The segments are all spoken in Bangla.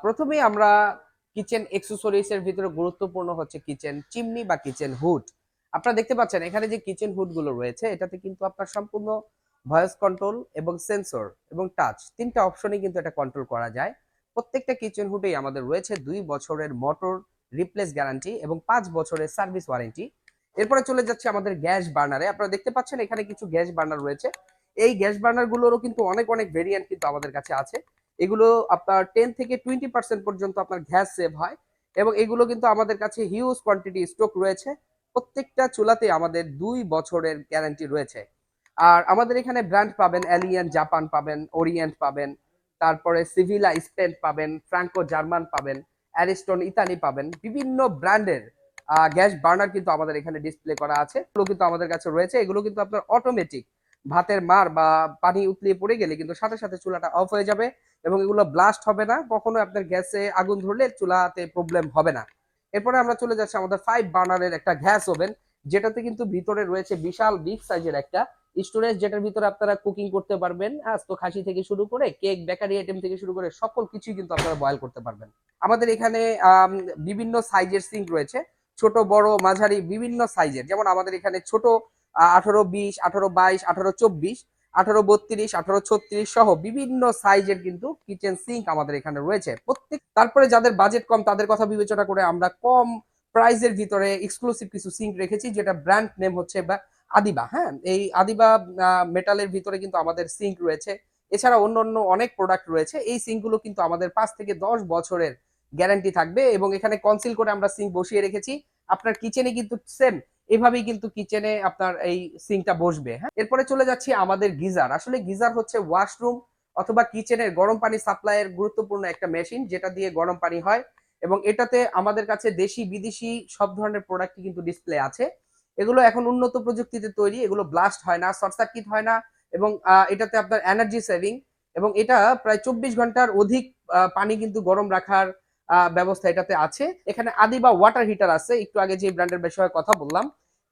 প্রথমেই আমরা কিচেন অ্যাক্সেসরিজ এর ভিতরে গুরুত্বপূর্ণ হচ্ছে কিচেন চিমনি বা কিচেন হুড। আপনারা দেখতে পাচ্ছেন এখানে যে কিচেন হুড গুলো রয়েছে এটাতে কিন্তু আপনার সম্পূর্ণ ভয়েস কন্ট্রোল এবং সেন্সর এবং টাচ তিনটা অপশনে কিন্তু এটা কন্ট্রোল করা যায়। প্রত্যেকটা কিচেন হুডেই আমাদের রয়েছে 2 বছরের মোটর রিপ্লেস গ্যারান্টি এবং 5 বছরের সার্ভিস ওয়ারেন্টি। এরপরে চলে যাচ্ছে আমাদের গ্যাস বার্নারে। আপনারা দেখতে পাচ্ছেন এখানে কিছু গ্যাস বার্নার রয়েছে। এই গ্যাস বার্নার গুলোরও কিন্তু অনেক অনেক ভেরিয়েন্ট কিন্তু আমাদের কাছে আছে। এগুলো আপনার 10 থেকে 20% পর্যন্ত আপনার গ্যাস সেভ হয় এবং এগুলো কিন্তু আমাদের কাছে হিউজ কোয়ান্টিটি স্টক রয়েছে। প্রত্যেকটা চুলাতে আমাদের 2 বছরের গ্যারান্টি রয়েছে। আর আমাদের এখানে ব্র্যান্ড পাবেন এলিয়ান জাপান পাবেন, ওরিয়েন্ট পাবেন, তারপরে সিভিলা স্পেন পাবেন, ফ্রাঙ্কো জার্মান পাবেন, অ্যারিস্টন ইতালি পাবেন। বিভিন্ন ব্র্যান্ডের গ্যাস বার্নার কিন্তু আমাদের এখানে ডিসপ্লে করা আছে। এগুলো কিন্তু আমাদের কাছে রয়েছে। এগুলো কিন্তু আপনার অটোমেটিক ভাতের মার বা পানি উতলিয়ে পড়ে গেলে কিন্তু সাথে সাথে চুলাটা অফ হয়ে যাবে এবং এগুলো ব্লাস্ট হবে না। কখনো আপনার গ্যাসে আগুন ধরলে চুলাতে প্রবলেম হবে না। এরপরে আমরা চলে যাচ্ছি আমাদের 5 বার্নারের একটা গ্যাস ওভেন, যেটাতে কিন্তু ভিতরে রয়েছে বিশাল বিগ সাইজের একটা স্টোরেজ, যেটার ভিতরে আপনারা কুকিং করতে পারবেন। আস্ত খাসি থেকে শুরু করে কেক, বেকারি আইটেম থেকে শুরু করে সকল কিছুই কিন্তু আপনারা বয়েল করতে পারবেন। আমাদের এখানে বিভিন্ন সাইজের সিঙ্ক রয়েছে, ছোট বড় মাঝারি বিভিন্ন সাইজের। যেমন আমাদের এখানে ছোট 18-20, 18-22, 18-24, 18-32, 18-36 সহ বিভিন্ন সাইজের কিন্তু কিচেন সিঙ্ক আমাদের এখানে রয়েছে প্রত্যেক। তারপরে যাদের বাজেট কম তাদের কথা বিবেচনা করে আমরা কম প্রাইজের ভিতরে এক্সক্লুসিভ কিছু সিঙ্ক রেখেছি, যেটা ব্র্যান্ড নেম হচ্ছে বা আদিবা। হ্যাঁ, এই আদিবা মেটালের ভিতরে কিন্তু আমাদের সিঙ্ক রয়েছে। এছাড়া অন্য অন্য অনেক প্রোডাক্ট রয়েছে। এই সিঙ্কগুলো কিন্তু আমাদের 5 থেকে 10 বছরের গ্যারান্টি থাকবে এবং এখানে কনসিল করে আমরা সিঙ্ক বসিয়ে রেখেছি। আপনার কিচেনে কিন্তু সেম এভাবেই কিন্তু কিচেনে আপনার এই সিঙ্কটা বসবে। হ্যাঁ, এরপরে চলে যাচ্ছি আমাদের গিজার। আসলে গিজার হচ্ছে ওয়াশরুম অথবা কিচেনের গরম পানি সাপ্লাইয়ের গুরুত্বপূর্ণ একটা মেশিন, যেটা দিয়ে গরম পানি হয় এবং এটাতে আমাদের কাছে দেশি বিদেশি সব ধরনের প্রোডাক্টই কিন্তু ডিসপ্লে আছে। এগুলো এখন উন্নত প্রযুক্তিতে তৈরি, এগুলো ব্লাস্ট হয় না, শর্ট সার্কিট হয় না এবং এটাতে আপনার এনার্জি সেভিং এবং এটা প্রায় 24 ঘন্টার অধিক পানি কিন্তু গরম রাখার ব্যবস্থা এটাতে আছে। এখানে আদিবা ওয়াটার হিটার আছে, একটু আগে যে ব্র্যান্ডের বিষয়ে কথা বললাম।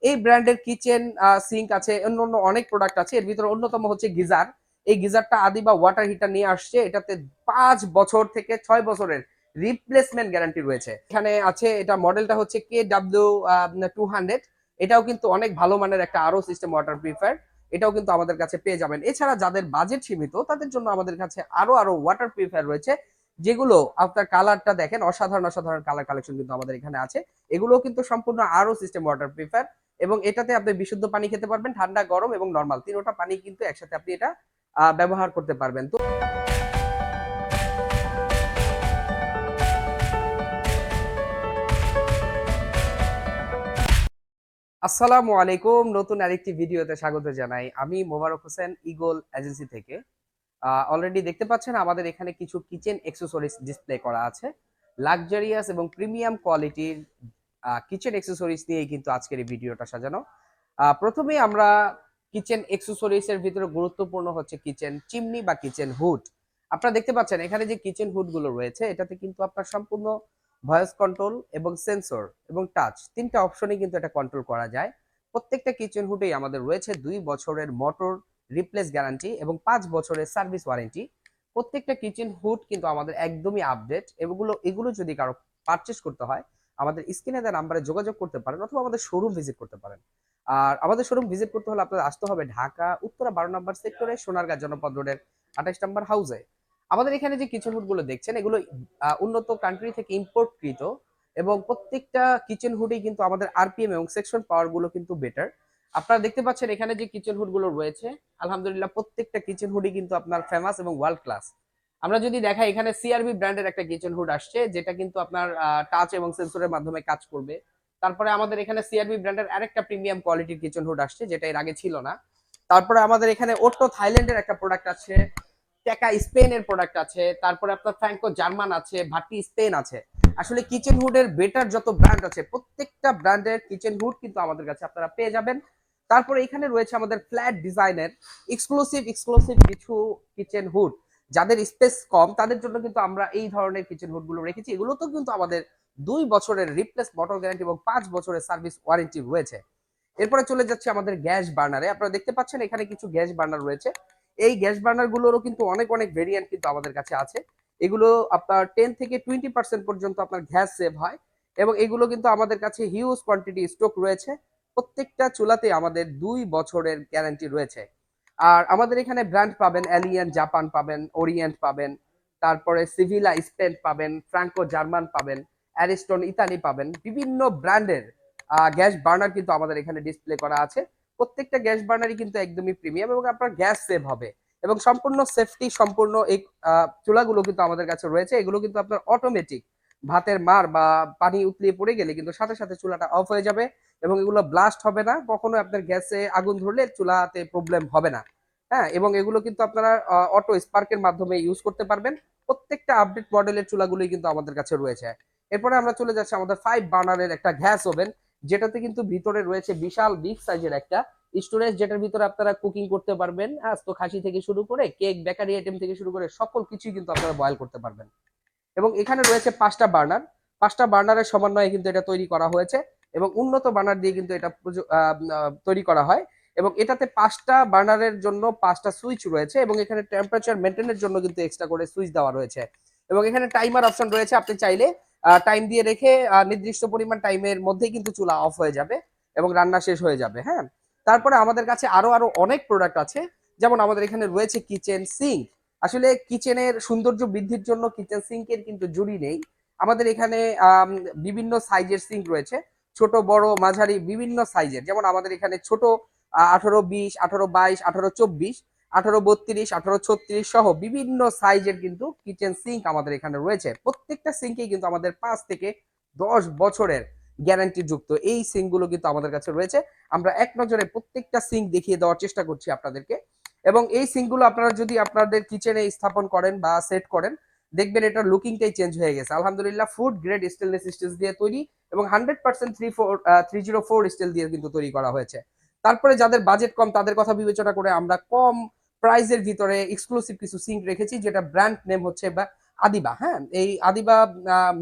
এই ব্র্যান্ডের কিচেন সিঙ্ক আছে, অন্য অন্য অনেক প্রোডাক্ট আছে। এর ভিতরে অন্যতম হচ্ছে গিজার। এই গিজারটা আদিবা ওয়াটার হিটার নিয়ে আসছে। এটাতে 5 বছর থেকে 6 বছরের রিপ্লেসমেন্ট গ্যারান্টি রয়েছে। এখানে আছে, এটা মডেলটা হচ্ছে KW200। এটাও কিন্তু অনেক ভালো মানের একটা আরো সিস্টেম ওয়াটার পিউরিফায়ার। এটাও কিন্তু আমাদের কাছে পেয়ে যাবেন। এছাড়া যাদের বাজেট সীমিত তাদের জন্য আমাদের কাছে আরো আরো ওয়াটার পিউরিফায়ার রয়েছে, যেগুলো আপনার কালারটা দেখেন, অসাধারণ অসাধারণ কালার কালেকশন কিন্তু আমাদের এখানে আছে। এগুলো কিন্তু সম্পূর্ণ আরো সিস্টেম ওয়াটার পিউরিফায়ার এবং এটাতে আপনি বিশুদ্ধ পানি খেতে পারবেন, ঠান্ডা গরম এবং নর্মাল তিনটা পানি কিন্তু একসাথে আপনি এটা ব্যবহার করতে পারবেন। তো আসসালামু আলাইকুম, নতুন আরেকটি ভিডিওতে স্বাগত জানাই। আমি মোবারক হোসেন, ইগল এজেন্সি থেকে। অলরেডি দেখতে পাচ্ছেন আমাদের এখানে কিছু কিচেন অ্যাক্সেসরিজ ডিসপ্লে করা আছে। লাক্সারিয়াস এবং প্রিমিয়াম কোয়ালিটির কিচেন অ্যাক্সেসরিজ নিয়েই কিন্তু আজকের এই ভিডিওটা সাজানো। প্রথমেই আমরা কিচেন অ্যাক্সেসরিজ এর ভিতরে গুরুত্বপূর্ণ হচ্ছে কিচেন চিমনি বা কিচেন হুড। আপনারা দেখতে পাচ্ছেন এখানে যে কিচেন হুড গুলো রয়েছে এটাতে কিন্তু আপনার সম্পূর্ণ ভয়েস কন্ট্রোল এবং সেন্সর এবং টাচ তিনটা অপশনে কিন্তু এটা কন্ট্রোল করা যায়। প্রত্যেকটা কিচেন হুডেই আমাদের রয়েছে 2 বছরের মোটর রিপ্লেস গ্যারান্টি এবং 5 বছরের সার্ভিস ওয়ারেন্টি। প্রত্যেকটা কিচেন হুড কিন্তু আমাদের একদমই আপডেট। এগুলো এগুলো যদি কারো পারচেস করতে হয় আমাদের স্ক্রিনে দেওয়া নাম্বারে যোগাযোগ করতে পারেন অথবা আমাদের শোরুম ভিজিট করতে পারেন। আর আমাদের শোরুম ভিজিট করতে হলে আপনাদের আসতে হবে ঢাকা উত্তরা 12 নম্বর সেক্টরে সোনারগাঁ জনপদ রোডের 28 নম্বর হাউসে। আমাদের এখানে যে কিচেন হুড গুলো দেখছেন এগুলো উন্নত কান্ট্রি থেকে ইম্পোর্ট কৃত এবং প্রত্যেকটা কিচেন হুডই কিন্তু আমাদের আরপিএম এবং সেকশন পাওয়ার গুলো কিন্তু বেটার। আপনারা দেখতে পাচ্ছেন এখানে যে কিচেন হুড গুলো রয়েছে আলহামদুলিল্লাহ প্রত্যেকটা কিচেন হুডই কিন্তু আপনার ফেমাস এবং ওয়ার্ল্ড ক্লাস। আমরা যদি দেখাই এখানে সিআরবি ব্র্যান্ডের একটা কিচেন হুড আসছে, যেটা কিন্তু আপনার টাচ এবং সেন্সরের মাধ্যমে কাজ করবে। তারপরে আমাদের এখানে সিআরবি ব্র্যান্ডের আরেকটা প্রিমিয়াম কোয়ালিটির কিচেন হুড আসছে, যেটা এর আগে ছিল না। তারপরে আমাদের এখানে ওট্টো থাইল্যান্ডের একটা প্রোডাক্ট আছে, টেকা স্পেনের প্রোডাক্ট আছে, তারপরে আপনার ফ্র্যাঙ্কো জার্মান আছে, ভাটি স্পেন আছে। আসলে কিচেন হুডের বেটার যত ব্র্যান্ড আছে প্রত্যেকটা ব্র্যান্ডের কিচেন হুড কিন্তু আমাদের কাছে আপনারা পেয়ে যাবেন। তারপরে এখানে রয়েছে আমাদের ফ্ল্যাট ডিজাইনের এক্সক্লুসিভ এক্সক্লুসিভ কিছু কিচেন হুড। যাদের স্পেস কম তাদের জন্য কিন্তু আমরা এই ধরনের কিচেন হুড গুলো রেখেছি। এগুলো তো কিন্তু আমাদের 2 বছরের রিপ্লেস মোটর গ্যারান্টি এবং 5 বছরের সার্ভিস ওয়ারেন্টি রয়েছে। এরপরে চলে যাচ্ছে আমাদের গ্যাস বার্নারে। আপনারা দেখতে পাচ্ছেন এখানে কিছু গ্যাস বার্নার রয়েছে। এই গ্যাস বার্নার গুলোরও কিন্তু অনেক অনেক ভেরিয়েন্ট কিন্তু আমাদের কাছে আছে। এগুলো আপনার 10 থেকে 20% পর্যন্ত আপনার গ্যাস সেভ হয়। এবং এগুলো কিন্তু আমাদের কাছে হিউজ কোয়ান্টিটি স্টক রয়েছে। প্রত্যেকটা চুলাতে আমাদের 2 বছরের গ্যারান্টি রয়েছে। আর আমাদের এখানে ব্র্যান্ড পাবেন, এলিয়ান জাপান পাবেন, ওরিয়েন্ট পাবেন, তারপরে সিভিলা স্পেন পাবেন, ফ্রাঙ্কো জার্মান পাবেন, অ্যারিস্টন ইতালি পাবেন। বিভিন্ন ব্র্যান্ডের গ্যাস বার্নার কিন্তু আমাদের এখানে ডিসপ্লে করা আছে। প্রত্যেকটা গ্যাস বার্নারই কিন্তু একদমই প্রিমিয়াম এবং আপনার গ্যাস সেভ হবে এবং সম্পূর্ণ সেফটি সম্পূর্ণ এই চুলাগুলো কিন্তু আমাদের কাছে রয়েছে। এগুলো কিন্তু আপনার অটোমেটিক, ভাতের মার বা পানি উতলিয়ে পড়ে গেলে কিন্তু সাথে সাথে চুলাটা অফ হয়ে যাবে এবং এগুলো ব্লাস্ট হবে না, কখনো আপনার গ্যাসে আগুন ধরলে চুলাতে প্রবলেম হবে না। হ্যাঁ, এবং এগুলো কিন্তু আপনারা অটো স্পার্কের মাধ্যমে ইউজ করতে পারবেন। প্রত্যেকটা আপডেট মডেলের চুলাগুলোই কিন্তু আমাদের কাছে রয়েছে। এরপরে আমরা চলে যাচ্ছি আমাদের 5 বার্নারের একটা গ্যাস ওভেন, যেটাতে কিন্তু ভিতরে রয়েছে বিশাল বিগ সাইজের একটা স্টোরেজ, যেটার ভিতরে আপনারা কুকিং করতে পারবেন। আস্ত খাসি থেকে শুরু করে কেক, বেকারি আইটেম থেকে শুরু করে সকল কিছুই কিন্তু আপনারা বয়েল করতে পারবেন। এবং এখানে রয়েছে 5টা বার্নার। 5টা বার্নারের সমন্বয়ে কিন্তু এটা তৈরি করা হয়েছে এবং উন্নত বার্নার দিয়ে কিন্তু এটা তৈরি করা হয়। এবং এটাতে 5টা বার্নারের জন্য 5টা সুইচ রয়েছে এবং এখানে টেম্পারেচার মেনটেনের জন্য কিন্তু এক্সট্রা করে সুইচ দেওয়া রয়েছে। এবং এখানে টাইমার অপশন রয়েছে, আপনি চাইলে টাইম দিয়ে রেখে নির্দিষ্ট পরিমাণ টাইমের মধ্যেই কিন্তু চুলা অফ হয়ে যাবে এবং রান্না শেষ হয়ে যাবে। হ্যাঁ, তারপরে আমাদের কাছে আরো আরো অনেক প্রোডাক্ট আছে। যেমন আমাদের এখানে রয়েছে কিচেন সিঙ্ক। আসলে কিচেনের সৌন্দর্য বৃদ্ধির জন্য কিচেন সিঙ্কের কিন্তু জুড়ি নেই। আমাদের এখানে বিভিন্ন সাইজের সিঙ্ক রয়েছে, ছোট বড় মাঝারি বিভিন্ন সাইজের। যেমন আমাদের এখানে ছোট 18-20, 18-22, 18-24, 18-32, 18-36 সহ বিভিন্ন সাইজের কিন্তু কিচেন সিঙ্ক আমাদের এখানে রয়েছে। প্রত্যেকটা সিঙ্কে কিন্তু আমাদের 5 থেকে 10 বছরের গ্যারান্টি যুক্ত এই সিঙ্কগুলো কিন্তু আমাদের কাছে রয়েছে। আমরা এক নজরে প্রত্যেকটা সিঙ্ক দেখিয়ে দেওয়ার চেষ্টা করছি আপনাদেরকে। এবং এই সিঙ্কগুলো আপনারা যদি আপনাদের কিচেনে স্থাপন করেন বা সেট করেন, দেখবেন এটার লুকিংটাই চেঞ্জ হয়ে গেছে। আলহামদুলিল্লাহ, ফুড গ্রেড স্টেনলেস স্টিল দিয়ে তৈরি এবং 100% 304 স্টিল দিয়ে কিন্তু তৈরি করা হয়েছে। তারপরে যাদের বাজেট কম তাদের কথা বিবেচনা করে আমরা কম প্রাইজের ভিতরে এক্সক্লুসিভ কিছু সিঙ্ক রেখেছি, যেটা ব্র্যান্ড নেম হচ্ছে বা আদিবা। হ্যাঁ, এই আদিবা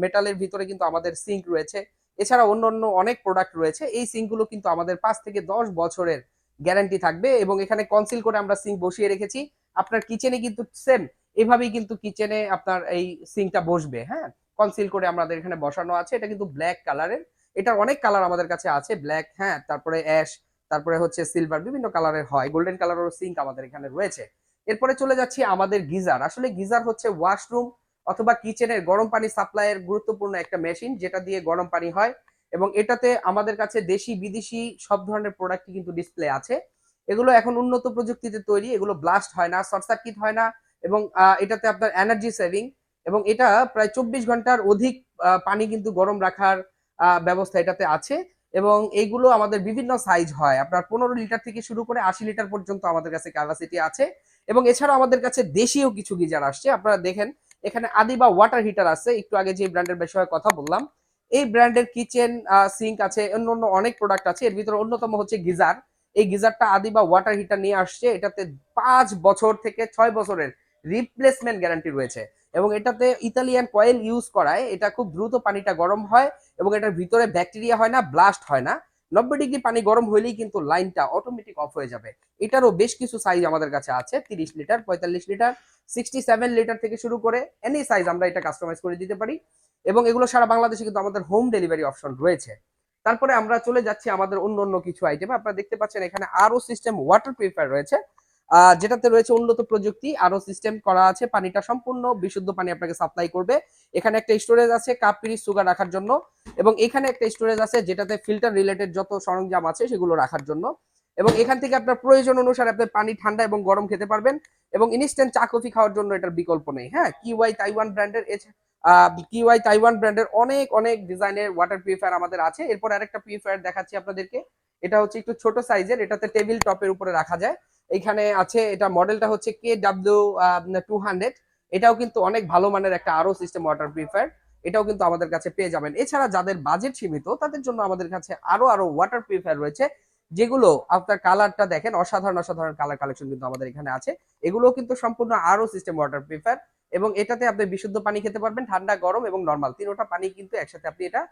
মেটালের ভিতরে কিন্তু আমাদের সিঙ্ক রয়েছে। এছাড়া অন্য অন্য অনেক প্রোডাক্ট রয়েছে। এই সিঙ্কগুলো কিন্তু আমাদের 5 থেকে 10 বছরের গ্যারান্টি থাকবে এবং এখানে কনসিল করে আমরা সিঙ্ক বসিয়ে রেখেছি। আপনার কিচেনে কিন্তু সেম এভাবেই কিন্তু কিচেনে আপনার এই সিঙ্কটা বসবে। হ্যাঁ, কনসিল করে আমাদের এখানে বসানো আছে। এটা কিন্তু ব্ল্যাক কালারের। এটার অনেক কালার আমাদের কাছে আছে, ব্ল্যাক, হ্যাঁ, তারপরে অ্যাশ, তারপরে হচ্ছে সিলভার, বিভিন্ন কালারের হয়, গোল্ডেন কালারেরও সিঙ্ক আমাদের এখানে রয়েছে। এরপরে চলে যাচ্ছি আমাদের গিজার। আসলে গিজার হচ্ছে ওয়াশরুম অথবা কিচেনের গরম পানি সাপ্লাইয়ের গুরুত্বপূর্ণ একটা মেশিন, যেটা দিয়ে গরম পানি হয়। এবং এটাতে আমাদের কাছে দেশি বিদেশি সব ধরনের প্রোডাক্ট কিন্তু ডিসপ্লে আছে। এগুলো এখন উন্নত প্রযুক্তিতে তৈরি, এগুলো ব্লাস্ট হয় না, শর্ট সার্কিট হয় না এবং এটাতে আপনার এনার্জি সেভিং এবং এটা প্রায় 24 ঘন্টার অধিক পানি কিন্তু গরম রাখার ব্যবস্থা এটাতে আছে। এবং এইগুলো আমাদের বিভিন্ন সাইজ হয়, আপনার 15 লিটার থেকে শুরু করে 80 লিটার পর্যন্ত আমাদের কাছে ক্যাপাসিটি আছে। এবং এছাড়াও আমাদের কাছে দেশীয় কিছু গিজার আসছে, আপনারা দেখেন এখানে আদিবা ওয়াটার হিটার আছে, একটু আগে যে ব্র্যান্ডের বিষয়ে কথা বললাম। এই ব্র্যান্ডের কিচেন সিঙ্ক আছে, অন্য অন্য অনেক প্রোডাক্ট আছে, এর ভিতরে অন্যতম হচ্ছে গিজার। এই গিজারটা আদিবা ওয়াটার হিটার নিয়ে আসছে, এটাতে 5 বছর থেকে 6 বছরের রিপ্লেসমেন্ট গ্যারান্টি রয়েছে। এবং এটাতে ইতালিয়ান কয়েল ইউজ করায় এটা খুব দ্রুত পানিটা গরম হয় এবং এটার ভিতরে ব্যাকটেরিয়া হয় না, ব্লাস্ট হয় না। 90 ডিগ্রি পানি গরম হইলেই কিন্তু লাইনটা অটোমেটিক অফ হয়ে যাবে। এটারও বেশ কিছু সাইজ আমাদের কাছে আছে, 30 লিটার, 45 লিটার, 67 লিটার থেকে শুরু করে এনি সাইজ আমরা এটা কাস্টমাইজ করে দিতে পারি। এবং এগুলো সারা বাংলাদেশে কিন্তু আমাদের হোম ডেলিভারি অপশন রয়েছে। তারপরে আমরা চলে যাচ্ছি আমাদের অন্য অন্য কিছু আইটেম। আপনারা দেখতে পাচ্ছেন এখানে আরো সিস্টেম ওয়াটার পিউরিফায়ার রয়েছে, যেটাতে রয়েছে উন্নত প্রযুক্তি, আরো সিস্টেম করা আছে, পানিটা সম্পূর্ণ বিশুদ্ধ পানি আপনাকে সাপ্লাই করবে। এখানে একটা স্টোরেজ আছে কাপ, পিরিচ, সুগার রাখার জন্য এবং এখানে একটা স্টোরেজ আছে যেটাতে ফিল্টার রিলেটেড যত সরঞ্জাম আছে সেগুলো রাখার জন্য। এবং এখান থেকে আপনার প্রয়োজন অনুসারে আপনি পানি ঠান্ডা এবং গরম খেতে পারবেন এবং ইনস্ট্যান্ট চা কফি খাওয়ার জন্য এটার বিকল্প নেই। হ্যাঁ, কিওয়াই তাইওয়ান ব্র্যান্ডের অনেক অনেক ডিজাইনের ওয়াটার পিউরিফায়ার আমাদের আছে। এরপর আরেকটা পিউরিফায়ার দেখাচ্ছি আপনাদেরকে। এটা হচ্ছে একটু ছোট সাইজের, এটাতে টেবিল টপের উপরে রাখা যায়। এখানে আছে, এটা মডেলটা হচ্ছে KW200। এটাও কিন্তু অনেক ভালো মানের একটা আরো সিস্টেম ওয়াটার পিউরিফায়ার, এটাও কিন্তু আমাদের কাছে পেয়ে যাবেন। এছাড়া যাদের বাজেট সীমিত তাদের জন্য আমাদের কাছে আরো আরো ওয়াটার পিউরিফায়ার রয়েছে, যেগুলো আপনার কালারটা দেখেন, অসাধারণ অসাধারণ কালার কালেকশন কিন্তু আমাদের এখানে আছে। এগুলো কিন্তু সম্পূর্ণ আরো সিস্টেম ওয়াটার পিউরিফায়ার এবং এটাতে আপনি বিশুদ্ধ পানি খেতে পারবেন, ঠান্ডা, গরম এবং নর্মাল তিনোটা পানি কিন্তু একসাথে আপনি এটা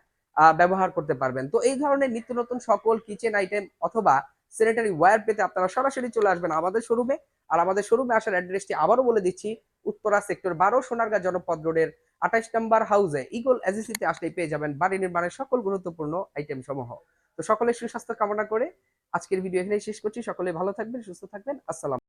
ব্যবহার করতে পারবেন। তো এই ধরনের নিত্য নতুন সকল কিচেন আইটেম অথবা স্যানিটারি ওয়্যার পেতে আপনারা সরাসরি চলে আসবেন আমাদের শোরুমে। আর আমাদের শোরুমে আসার অ্যাড্রেসটি আবারও বলে দিচ্ছি, উত্তরা সেক্টর 12 সোনারগাঁ জনপদ রোডের 28 নম্বর হাউসে ইগল এজেন্সিতে আসলেই পেয়ে যাবেন বাড়ি নির্মাণের সকল গুরুত্বপূর্ণ আইটেম সমূহ। তো সকলের সুস্বাস্থ্য কামনা করে আজকের ভিডিও এখানেই শেষ করছি। সকলে ভালো থাকবেন, সুস্থ থাকবেন। আসসালাম।